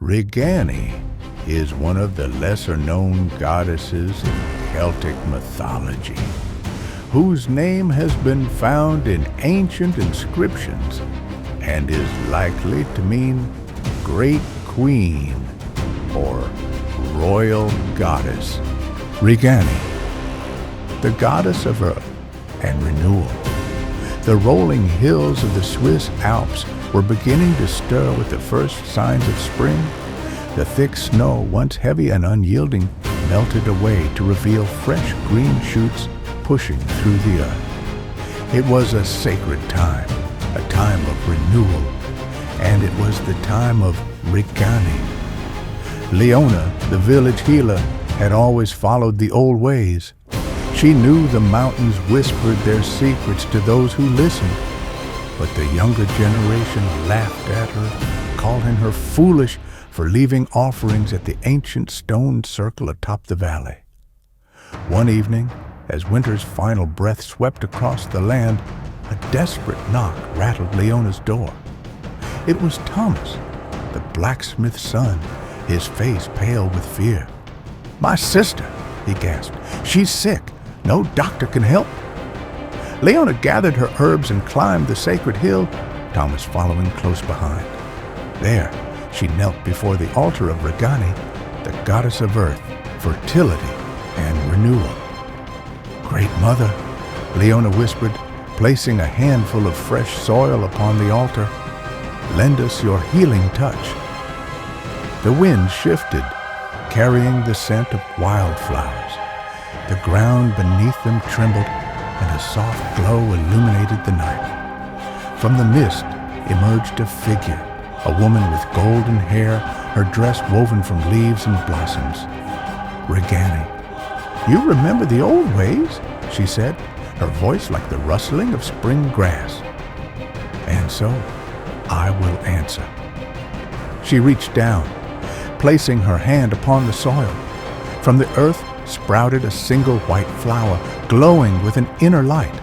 Rigani is one of the lesser-known goddesses in Celtic mythology, whose name has been found in ancient inscriptions and is likely to mean Great Queen or Royal Goddess. Rigani, the goddess of earth and renewal. The rolling hills of the Swiss Alps were beginning to stir with the first signs of spring. The thick snow, once heavy and unyielding, melted away to reveal fresh green shoots pushing through the earth. It was a sacred time, a time of renewal, and it was the time of Rigani. Leona, the village healer, had always followed the old ways. She knew the mountains whispered their secrets to those who listened, but the younger generation laughed at her, calling her foolish for leaving offerings at the ancient stone circle atop the valley. One evening, as winter's final breath swept across the land, a desperate knock rattled Leona's door. It was Thomas, the blacksmith's son, his face pale with fear. "My sister," he gasped. "She's sick. No doctor can help." Leona gathered her herbs and climbed the sacred hill, Thomas following close behind. There, she knelt before the altar of Rigani, the goddess of earth, fertility, and renewal. "Great Mother," Leona whispered, placing a handful of fresh soil upon the altar, "lend us your healing touch." The wind shifted, carrying the scent of wildflowers. The ground beneath them trembled, and a soft glow illuminated the night. From the mist emerged a figure, a woman with golden hair, her dress woven from leaves and blossoms. "Rigani, you remember the old ways?" she said, her voice like the rustling of spring grass. "And so I will answer." She reached down, placing her hand upon the soil. From the earth sprouted a single white flower, glowing with an inner light.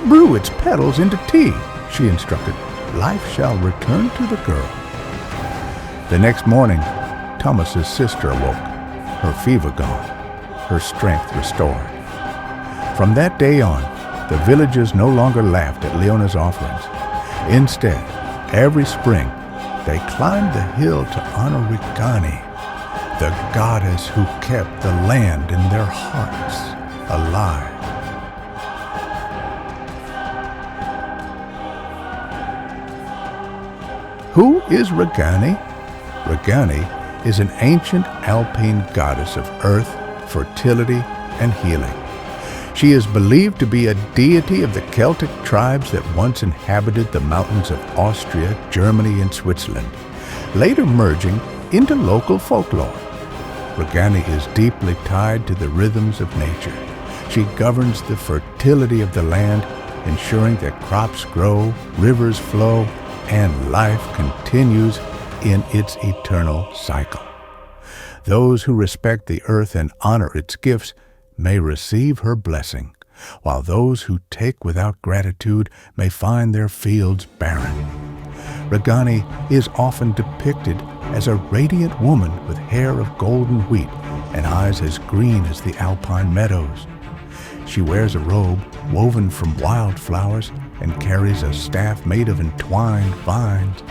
"Brew its petals into tea," she instructed. "Life shall return to the girl." The next morning, Thomas's sister awoke, her fever gone, her strength restored. From that day on, the villagers no longer laughed at Leona's offerings. Instead, every spring, they climbed the hill to honor Rigani, the goddess who kept the land in their hearts alive. Who is Rigani? Rigani is an ancient alpine goddess of earth, fertility, and healing. She is believed to be a deity of the Celtic tribes that once inhabited the mountains of Austria, Germany, and Switzerland, later merging into local folklore. Rigani is deeply tied to the rhythms of nature. She governs the fertility of the land, ensuring that crops grow, rivers flow, and life continues in its eternal cycle. Those who respect the earth and honor its gifts may receive her blessing, while those who take without gratitude may find their fields barren. Rigani is often depicted as a radiant woman with hair of golden wheat and eyes as green as the alpine meadows. She wears a robe woven from wildflowers and carries a staff made of entwined vines.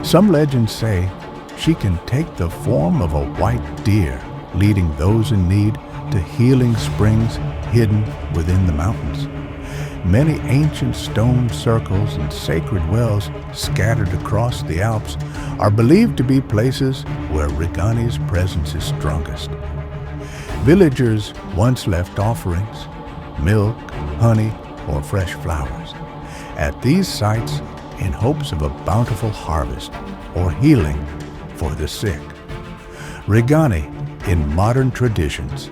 Some legends say she can take the form of a white deer, leading those in need to healing springs hidden within the mountains. Many ancient stone circles and sacred wells scattered across the Alps are believed to be places where Rigani's presence is strongest. Villagers once left offerings, milk, honey, or fresh flowers, at these sites in hopes of a bountiful harvest or healing for the sick. Rigani, in modern traditions,